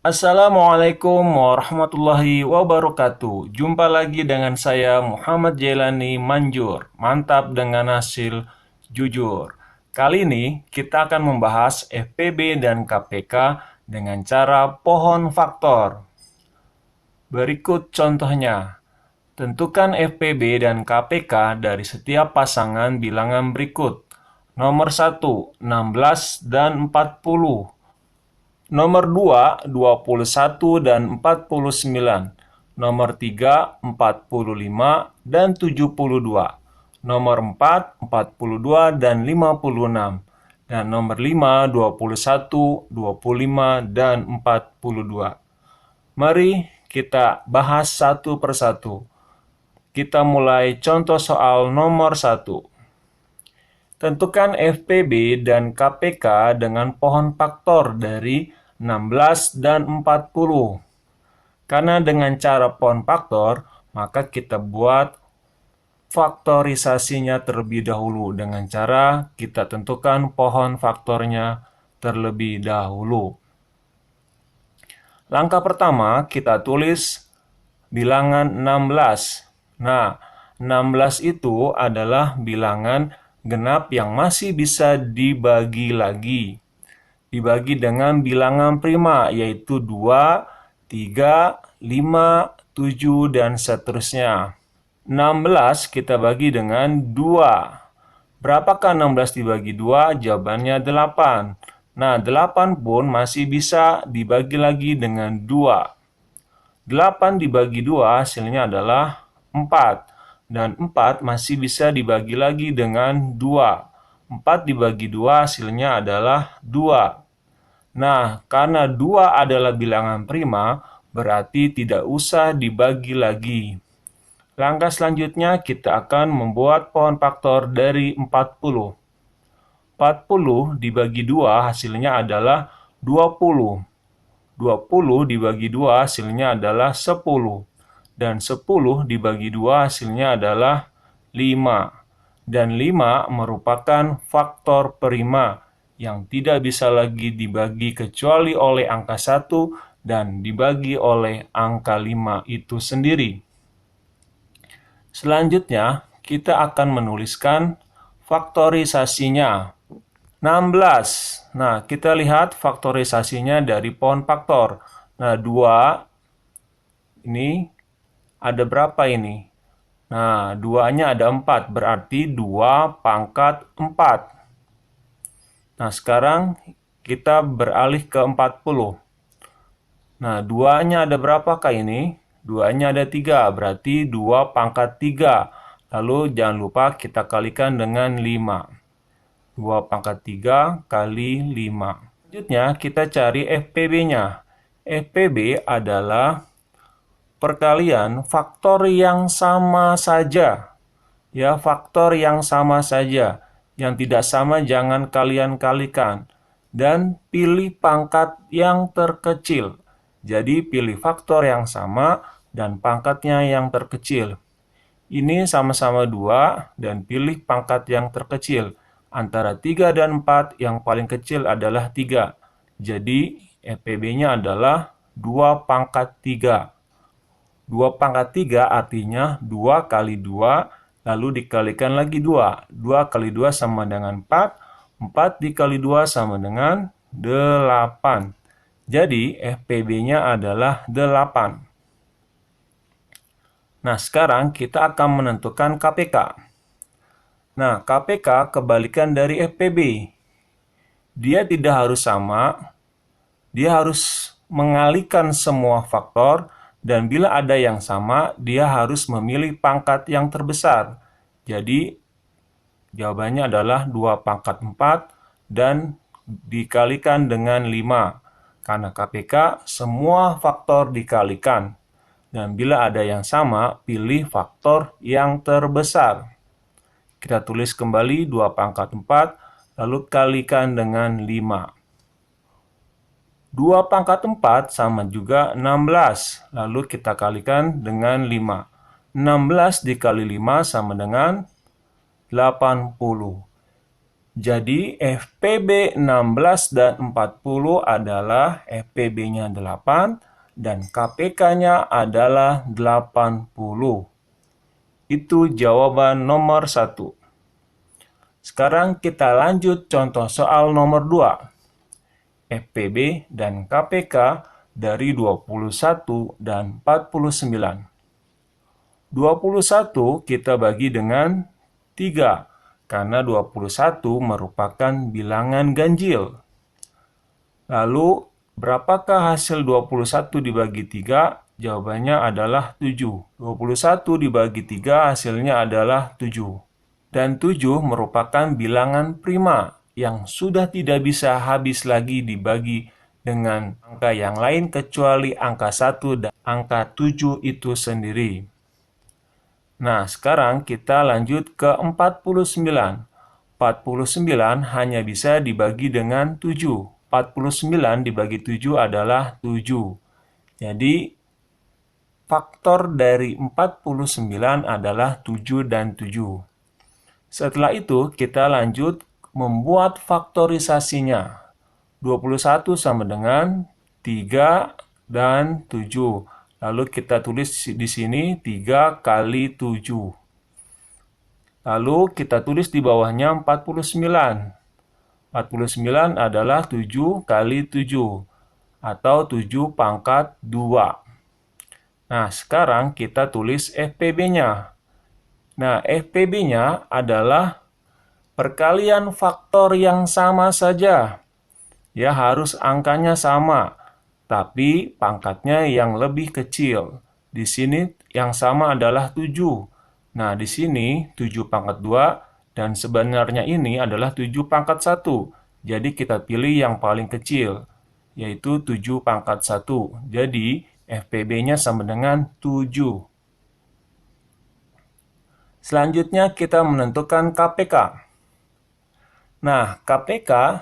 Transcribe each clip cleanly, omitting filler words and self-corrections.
Assalamualaikum warahmatullahi wabarakatuh. Jumpa lagi dengan saya Muhammad Jailani Manjur. Mantap dengan hasil jujur. Kali ini kita akan membahas FPB dan KPK dengan cara pohon faktor. Berikut contohnya. Tentukan FPB dan KPK dari setiap pasangan bilangan berikut. Nomor 1, 16 dan 40. Nomor 2, 21 dan 49. Nomor 3, 45 dan 72. Nomor 4, 42 dan 56. Dan nomor 5, 21, 25 dan 42. Mari kita bahas satu persatu. Kita mulai contoh soal nomor 1. Tentukan FPB dan KPK dengan pohon faktor dari 16 dan 40. Karena dengan cara pohon faktor, maka kita buat faktorisasinya terlebih dahulu dengan cara kita tentukan pohon faktornya terlebih dahulu. Langkah pertama, kita tulis bilangan 16. Nah, 16 itu adalah bilangan genap yang masih bisa dibagi lagi. Dibagi dengan bilangan prima, yaitu 2, 3, 5, 7, dan seterusnya. 16 kita bagi dengan 2. Berapakah 16 dibagi 2? Jawabannya 8. Nah, 8 pun masih bisa dibagi lagi dengan 2. 8 dibagi 2 hasilnya adalah 4. Dan 4 masih bisa dibagi lagi dengan 2. 4 dibagi 2 hasilnya adalah 2. Nah, karena 2 adalah bilangan prima, berarti tidak usah dibagi lagi. Langkah selanjutnya kita akan membuat pohon faktor dari 40. 40 dibagi 2 hasilnya adalah 20. 20 dibagi 2 hasilnya adalah 10. Dan 10 dibagi 2 hasilnya adalah 5. Dan 5 merupakan faktor prima yang tidak bisa lagi dibagi kecuali oleh angka 1 dan dibagi oleh angka 5 itu sendiri. Selanjutnya, kita akan menuliskan faktorisasinya. 16. Nah, kita lihat faktorisasinya dari pohon faktor. Nah, 2 ini ada berapa ini? Nah, 2-nya ada 4, berarti 2 pangkat 4. Nah, sekarang kita beralih ke 40. Nah, 2-nya ada berapakah ini? 2-nya ada 3, berarti 2 pangkat 3. Lalu jangan lupa kita kalikan dengan 5. 2 pangkat 3 kali 5. Selanjutnya kita cari FPB-nya. FPB adalah perkalian faktor yang sama saja. Ya, faktor yang sama saja. Yang tidak sama jangan kalian kalikan. Dan pilih pangkat yang terkecil. Jadi pilih faktor yang sama dan pangkatnya yang terkecil. Ini sama-sama 2 dan pilih pangkat yang terkecil. Antara 3 dan 4 yang paling kecil adalah 3. Jadi FPB-nya adalah 2 pangkat 3. 2 pangkat 3 artinya 2 kali 2, lalu dikalikan lagi 2. 2 kali 2 sama dengan 4. 4 dikali 2 sama dengan 8. Jadi FPB-nya adalah 8. Nah, sekarang kita akan menentukan KPK. Nah, KPK kebalikan dari FPB. Dia tidak harus sama, dia harus mengalihkan semua faktor, dan bila ada yang sama, dia harus memilih pangkat yang terbesar. Jadi, jawabannya adalah 2 pangkat 4 dan dikalikan dengan 5. Karena KPK, semua faktor dikalikan. Dan bila ada yang sama, pilih faktor yang terbesar. Kita tulis kembali 2 pangkat 4, lalu kalikan dengan 5. 2 pangkat 4 sama juga 16. Lalu kita kalikan dengan 5. 16 dikali 5 sama dengan 80. Jadi FPB 16 dan 40 adalah FPB-nya 8 dan KPK-nya adalah 80. Itu jawaban nomor 1. Sekarang kita lanjut contoh soal nomor 2. FPB dan KPK dari 21 dan 49. 21 kita bagi dengan 3, karena 21 merupakan bilangan ganjil. Lalu, berapakah hasil 21 dibagi 3? Jawabannya adalah 7. 21 dibagi 3 hasilnya adalah 7. Dan 7 merupakan bilangan prima yang sudah tidak bisa habis lagi dibagi dengan angka yang lain kecuali angka 1 dan angka 7 itu sendiri. Nah, sekarang kita lanjut ke 49. 49 hanya bisa dibagi dengan 7. 49 dibagi 7 adalah 7. Jadi, faktor dari 49 adalah 7 dan 7. Setelah itu, kita lanjut membuat faktorisasinya. 21 sama dengan 3 dan 7. Lalu kita tulis di sini 3 kali 7. Lalu kita tulis di bawahnya 49. 49 adalah 7 kali 7, atau 7 pangkat 2. Nah, sekarang kita tulis FPB-nya. Nah, FPB-nya adalah perkalian faktor yang sama saja. Ya, harus angkanya sama, tapi pangkatnya yang lebih kecil. Di sini yang sama adalah 7. Nah, di sini 7 pangkat 2, dan sebenarnya ini adalah 7 pangkat 1. Jadi, kita pilih yang paling kecil, yaitu 7 pangkat 1. Jadi, FPB-nya sama dengan 7. Selanjutnya kita menentukan KPK. Nah, KPK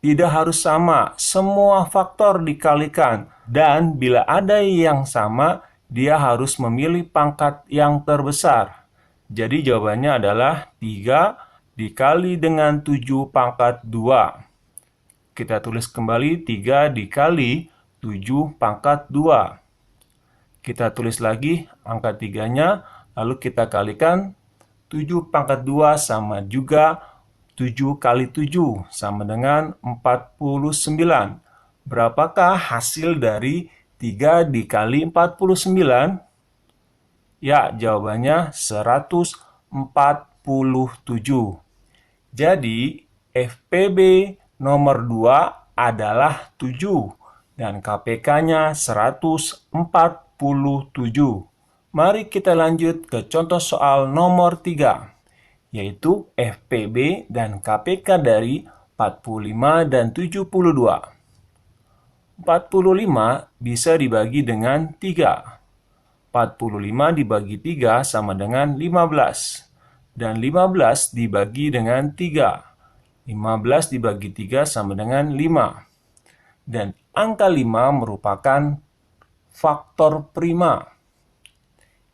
tidak harus sama, semua faktor dikalikan. Dan bila ada yang sama, dia harus memilih pangkat yang terbesar. Jadi jawabannya adalah 3 dikali dengan 7 pangkat 2. Kita tulis kembali 3 dikali 7 pangkat 2. Kita tulis lagi angka 3-nya, lalu kita kalikan 7 pangkat 2 sama juga 7 kali 7 sama dengan 49. Berapakah hasil dari 3 dikali 49? Ya, jawabannya 147. Jadi, FPB nomor 2 adalah 7 dan KPK-nya 147. Mari kita lanjut ke contoh soal nomor 3, yaitu FPB dan KPK dari 45 dan 72. 45 bisa dibagi dengan 3. 45 dibagi 3 sama dengan 15. Dan 15 dibagi dengan 3. 15 dibagi 3 sama dengan 5. Dan angka 5 merupakan faktor prima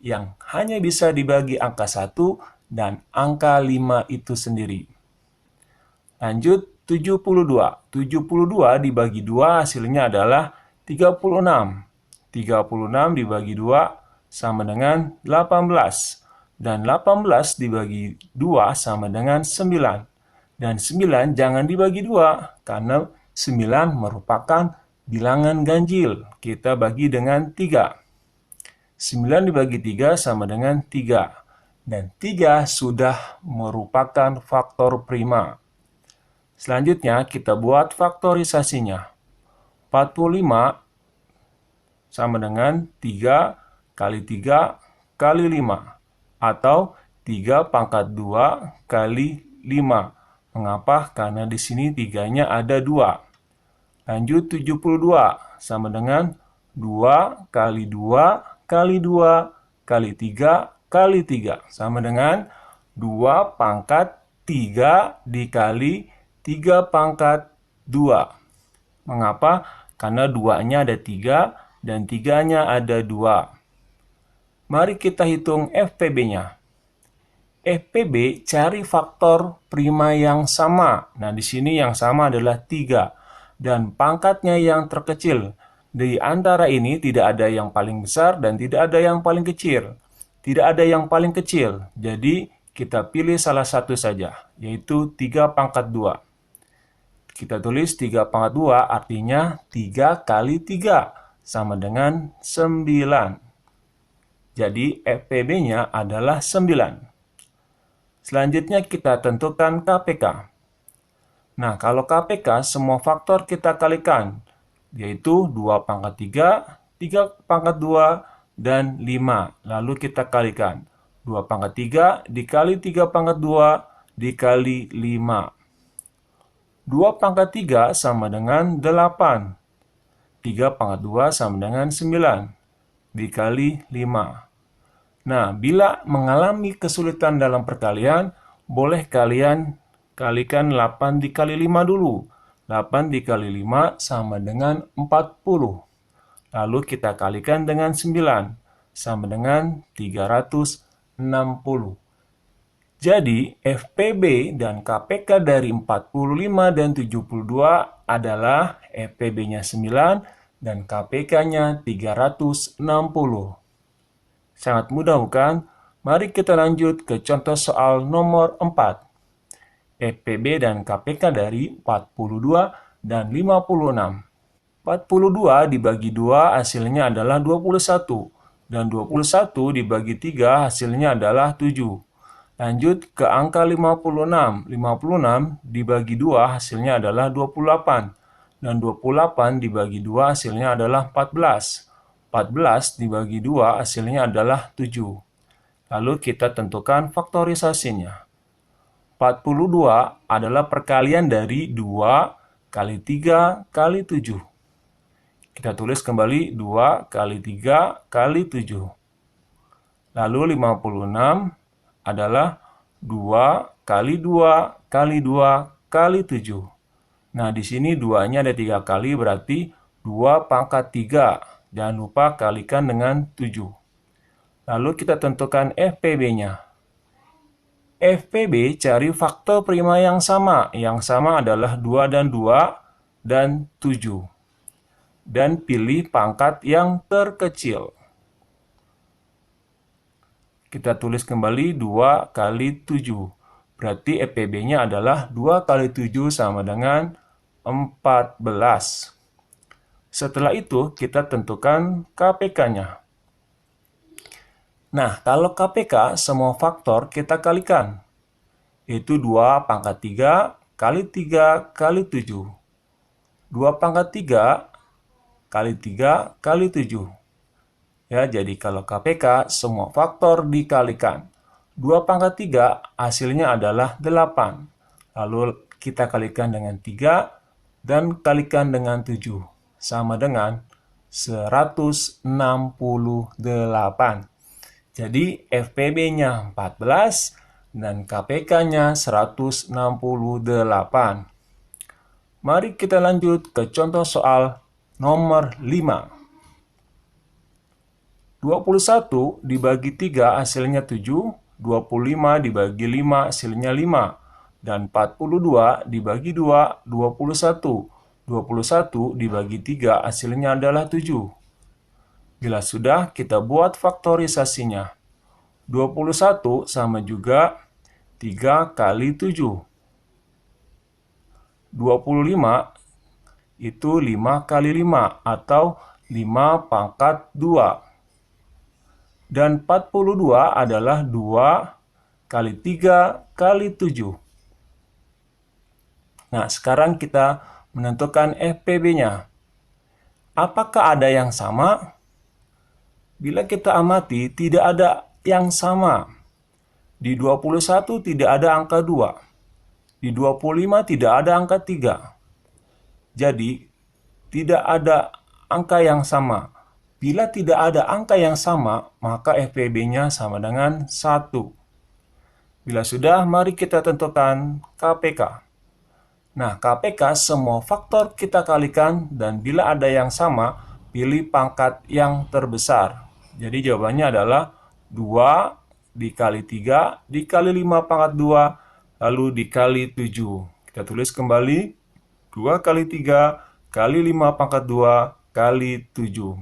yang hanya bisa dibagi angka 1 dan angka 5 itu sendiri. Lanjut, 72. 72 dibagi 2 hasilnya adalah 36. 36 dibagi 2 sama dengan 18. Dan 18 dibagi 2 sama dengan 9. Dan 9 jangan dibagi 2, karena 9 merupakan bilangan ganjil. Kita bagi dengan 3. 9 dibagi 3 sama dengan 3. Dan 3 sudah merupakan faktor prima. Selanjutnya kita buat faktorisasinya. 45 sama dengan 3 kali 3 kali 5. Atau 3 pangkat 2 kali 5. Mengapa? Karena di sini 3-nya ada 2. Lanjut, 72 sama dengan 2 kali 2 kali 2 kali 3 kali 3. Sama dengan 2 pangkat 3 dikali 3 pangkat 2. Mengapa? Karena 2-nya ada 3 dan 3-nya ada 2. Mari kita hitung FPB-nya. FPB cari faktor prima yang sama. Nah, di sini yang sama adalah 3. Dan pangkatnya yang terkecil. Di antara ini tidak ada yang paling besar dan tidak ada yang paling kecil. Tidak ada yang paling kecil. Jadi, kita pilih salah satu saja, yaitu 3 pangkat 2. Kita tulis 3 pangkat 2 artinya 3 kali 3 sama dengan 9. Jadi, FPB-nya adalah 9. Selanjutnya kita tentukan KPK. Nah, kalau KPK semua faktor kita kalikan, yaitu 2 pangkat 3, 3 pangkat 2, dan 5. Lalu kita kalikan. 2 pangkat 3 dikali 3 pangkat 2 dikali 5. 2 pangkat 3 sama dengan 8. 3 pangkat 2 sama dengan 9. Dikali 5. Nah, bila mengalami kesulitan dalam perkalian, boleh kalian kalikan 8 dikali 5 dulu. 8 dikali 5 sama dengan 40. Lalu kita kalikan dengan 9, sama dengan 360. Jadi, FPB dan KPK dari 45 dan 72 adalah FPB-nya 9 dan KPK-nya 360. Sangat mudah bukan? Mari kita lanjut ke contoh soal nomor 4. FPB dan KPK dari 42 dan 56. 42 dibagi 2 hasilnya adalah 21. Dan 21 dibagi 3 hasilnya adalah 7. Lanjut ke angka 56. 56 dibagi 2 hasilnya adalah 28. Dan 28 dibagi 2 hasilnya adalah 14. 14 dibagi 2 hasilnya adalah 7. Lalu kita tentukan faktorisasinya. 42 adalah perkalian dari 2 kali 3 kali 7. Kita tulis kembali 2 kali 3 kali 7. Lalu 56 adalah 2 kali 2 kali 2 kali 7. Nah, di sini 2-nya ada 3 kali, berarti 2 pangkat 3. Jangan lupa kalikan dengan 7. Lalu kita tentukan FPB-nya. FPB cari faktor prima yang sama. Yang sama adalah 2 dan 2 dan 7. Dan pilih pangkat yang terkecil. Kita tulis kembali 2 kali 7. Berarti FPB-nya adalah 2 kali 7 sama dengan 14. Setelah itu, kita tentukan KPK-nya. Nah, kalau KPK, semua faktor kita kalikan. Yaitu 2 pangkat 3 kali 3 kali 7. 2 pangkat 3 kali 3 kali 7. Ya, jadi kalau KPK, semua faktor dikalikan. 2 pangkat 3 hasilnya adalah 8. Lalu kita kalikan dengan 3 dan kalikan dengan 7. Sama dengan 168. Jadi FPB-nya 14 dan KPK-nya 168. Mari kita lanjut ke contoh soal nomor 5. 21 dibagi 3 hasilnya 7, 25 dibagi 5 hasilnya 5, dan 42 dibagi 2, 21. 21 dibagi 3 hasilnya adalah 7. Bila sudah, kita buat faktorisasinya. 21 sama juga 3 kali 7. 25 itu 5 kali 5 atau 5 pangkat 2. Dan 42 adalah 2 kali 3 kali 7. Nah, sekarang kita menentukan FPB-nya. Apakah ada yang sama? Bila kita amati, tidak ada yang sama. Di 21 tidak ada angka 2. Di 25 tidak ada angka 3. Jadi, tidak ada angka yang sama. Bila tidak ada angka yang sama, maka FPB-nya sama dengan 1. Bila sudah, mari kita tentukan KPK. Nah, KPK semua faktor kita kalikan dan bila ada yang sama, pilih pangkat yang terbesar. Jadi jawabannya adalah 2 dikali 3 dikali 5 pangkat 2 lalu dikali 7. Kita tulis kembali 2 kali 3 kali 5 pangkat 2 kali 7.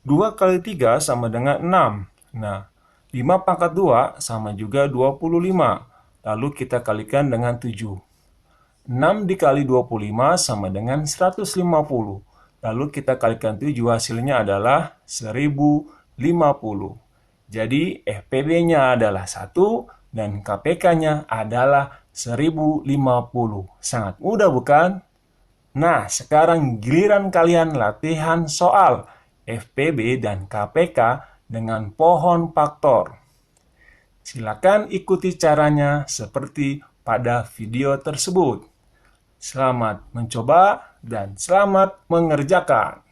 2 kali 3 sama dengan 6. Nah, 5 pangkat 2 sama juga 25. Lalu kita kalikan dengan 7. 6 dikali 25 sama dengan 150. Lalu kita kalikan 7, hasilnya adalah 1050. Jadi FPB-nya adalah 1 dan KPK-nya adalah 1050. Sangat mudah bukan? Nah, sekarang giliran kalian latihan soal FPB dan KPK dengan pohon faktor. Silakan ikuti caranya seperti pada video tersebut. Selamat mencoba dan selamat mengerjakan.